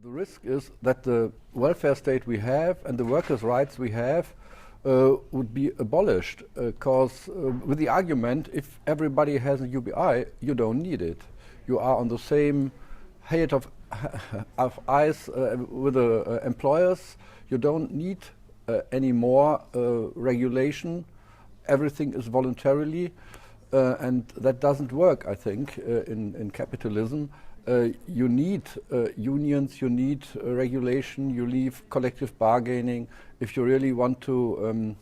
The risk is that the welfare state we have and the workers' rights we have would be abolished, because with the argument, if everybody has a UBI, you don't need it. You are on the same height of eyes with the employers. You don't need any more regulation. Everything is voluntarily, and that doesn't work, I think, in capitalism. You need unions, you need regulation, you need collective bargaining if you really want to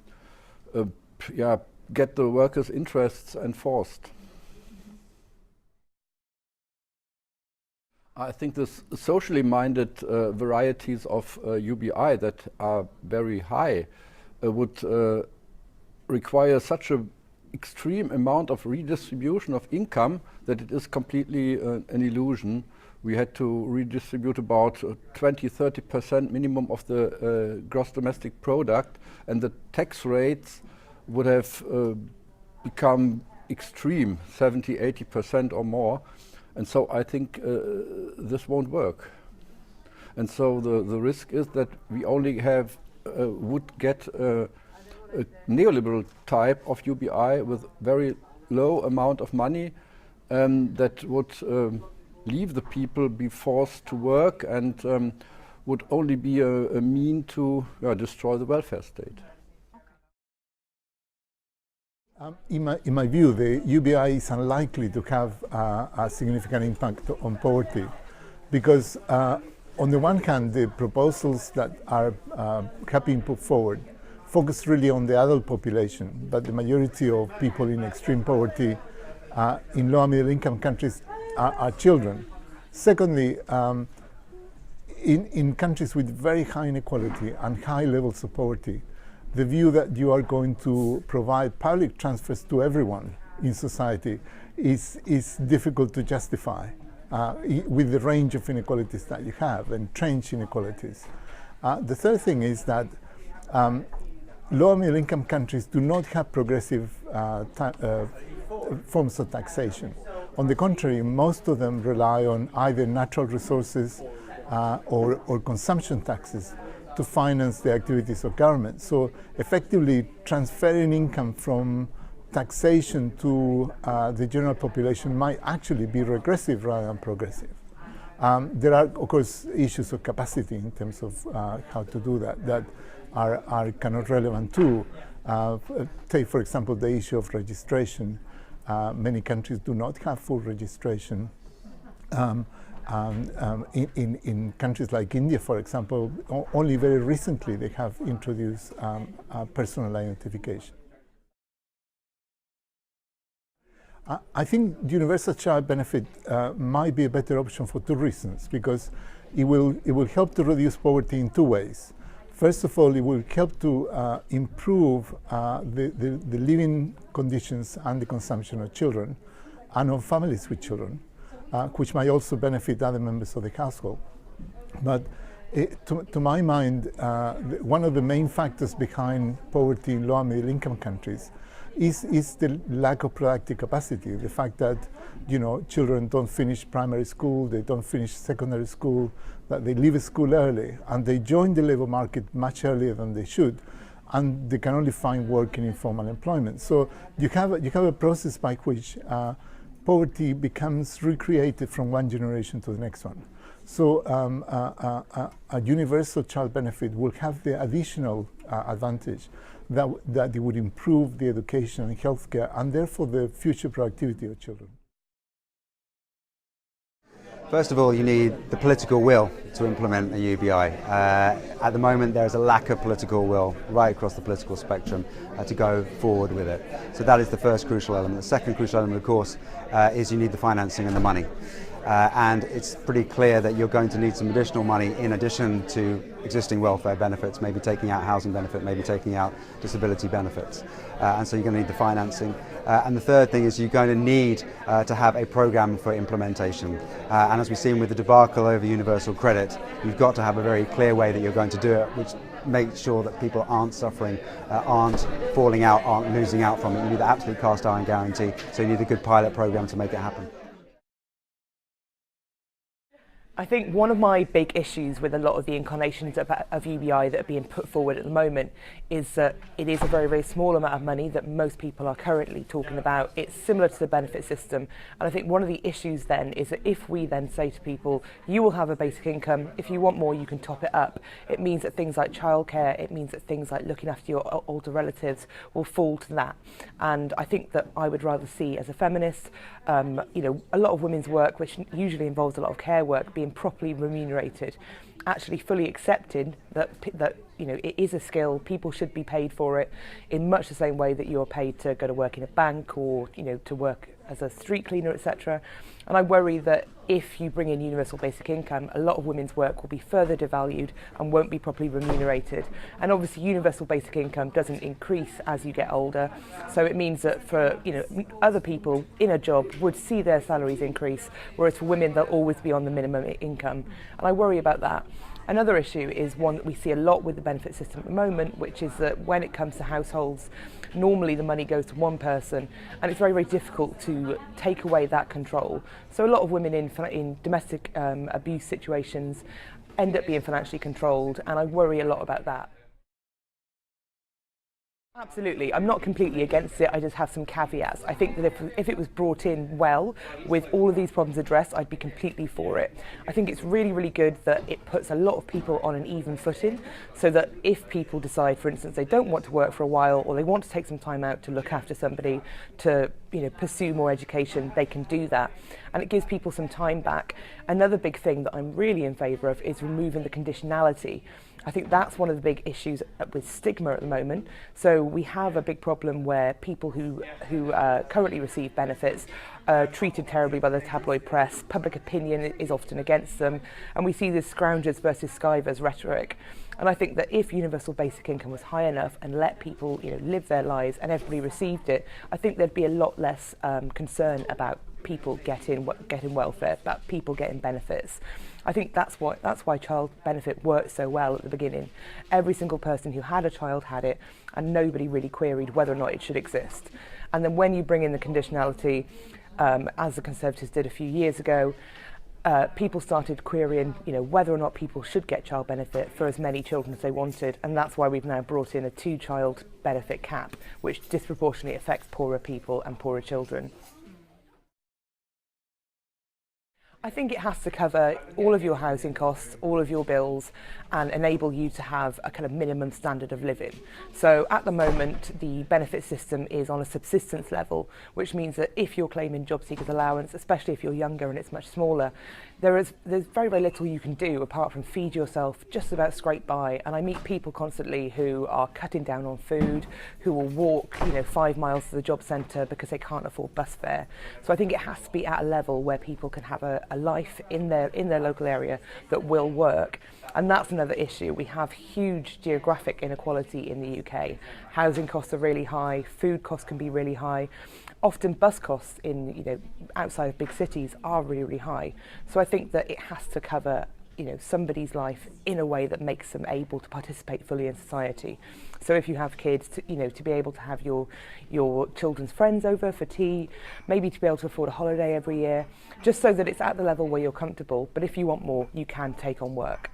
get the workers' interests enforced. I think the socially minded varieties of UBI that are very high would require such an extreme amount of redistribution of income that it is completely an illusion. We had to redistribute about 20–30% minimum of the gross domestic product, and the tax rates would have become extreme, 70–80% or more. And so I think this won't work. And so the risk is that we only would get a neoliberal type of UBI with very low amount of money that would leave the people be forced to work and would only be a mean to destroy the welfare state. In my view, the UBI is unlikely to have a significant impact on poverty because on the one hand, the proposals that have been put forward focus really on the adult population, but the majority of people in extreme poverty in low and middle income countries are children. Secondly, in countries with very high inequality and high levels of poverty, the view that you are going to provide public transfers to everyone in society is difficult to justify with the range of inequalities that you have, entrenched inequalities. The third thing is that low and middle income countries do not have progressive forms of taxation. On the contrary, most of them rely on either natural resources or consumption taxes to finance the activities of government. So effectively transferring income from taxation to the general population might actually be regressive rather than progressive. There are, of course, issues of capacity in terms of how to do that are kind of relevant too. Take, for example, the issue of registration. Many countries do not have full registration. In countries like India, for example, only very recently they have introduced personal identification. I think the universal child benefit might be a better option for two reasons, because it will help to reduce poverty in two ways. First of all, it will help to improve the living conditions and the consumption of children and of families with children, which might also benefit other members of the household. But to my mind, one of the main factors behind poverty in low and middle income countries is the lack of productive capacity. The fact that children don't finish primary school, they don't finish secondary school, that they leave school early, and they join the labor market much earlier than they should, and they can only find work in informal employment. So you have a process by which poverty becomes recreated from one generation to the next one. So a universal child benefit will have the additional advantage that it would improve the education and healthcare and therefore the future productivity of children. First of all, you need the political will to implement a UBI. At the moment, there is a lack of political will right across the political spectrum to go forward with it. So that is the first crucial element. The second crucial element, of course, is you need the financing and the money. And it's pretty clear that you're going to need some additional money in addition to existing welfare benefits, maybe taking out housing benefit, maybe taking out disability benefits. And so you're going to need the financing. And the third thing is you're going to need to have a program for implementation. And as we've seen with the debacle over universal credit, you've got to have a very clear way that you're going to do it, which makes sure that people aren't suffering, aren't falling out, aren't losing out from it. You need the absolute cast iron guarantee, so you need a good pilot program to make it happen. I think one of my big issues with a lot of the incarnations of UBI that are being put forward at the moment is that it is a very, very small amount of money that most people are currently talking about. It's similar to the benefit system. And I think one of the issues then is that if we then say to people, you will have a basic income, if you want more, you can top it up. It means that things like childcare, it means that things like looking after your older relatives will fall to that. And I think that I would rather see, as a feminist, you know, a lot of women's work, which usually involves a lot of care work, being properly remunerated, actually fully accepted that you know, it is a skill. People should be paid for it in much the same way that you're paid to go to work in a bank or, you know, to work as a street cleaner, etc. And I worry that if you bring in universal basic income, a lot of women's work will be further devalued and won't be properly remunerated. And obviously universal basic income doesn't increase as you get older. So it means that for, you know, other people in a job would see their salaries increase, whereas for women they'll always be on the minimum income. And I worry about that. Another issue is one that we see a lot with the benefit system at the moment, which is that when it comes to households, normally the money goes to one person, and it's very, very difficult to take away that control. So a lot of women in domestic abuse situations end up being financially controlled, and I worry a lot about that. Absolutely. I'm not completely against it. I just have some caveats. I think that if it was brought in well, with all of these problems addressed, I'd be completely for it. I think it's really, really good that it puts a lot of people on an even footing, so that if people decide, for instance, they don't want to work for a while, or they want to take some time out to look after somebody, to, you know, pursue more education, they can do that. And it gives people some time back. Another big thing that I'm really in favour of is removing the conditionality. I think that's one of the big issues with stigma at the moment. So we have a big problem where people who currently receive benefits are treated terribly by the tabloid press. Public opinion is often against them, and we see this scroungers versus skivers rhetoric. And I think that if universal basic income was high enough and let people, you know, live their lives and everybody received it, I think there'd be a lot less concern about people getting welfare, about people getting benefits. I think that's why child benefit worked so well at the beginning. Every single person who had a child had it, and nobody really queried whether or not it should exist. And then when you bring in the conditionality, as the Conservatives did a few years ago, people started querying, you know, whether or not people should get child benefit for as many children as they wanted, and that's why we've now brought in a 2-child benefit cap, which disproportionately affects poorer people and poorer children. I think it has to cover all of your housing costs, all of your bills, and enable you to have a kind of minimum standard of living. So at the moment, the benefit system is on a subsistence level, which means that if you're claiming job seekers allowance, especially if you're younger and it's much smaller, there's very, very little you can do apart from feed yourself, just about scrape by. And I meet people constantly who are cutting down on food, who will walk, you know, 5 miles to the job centre because they can't afford bus fare. So I think it has to be at a level where people can have a life in their local area that will work. And that's another issue. We have huge geographic inequality in the UK. Housing costs are really high, food costs can be really high. Often bus costs in, you know, outside of big cities are really, really high. So I think that it has to cover, you know, somebody's life in a way that makes them able to participate fully in society. So if you have kids, to, you know, to be able to have your children's friends over for tea, maybe to be able to afford a holiday every year, just so that it's at the level where you're comfortable. But if you want more, you can take on work.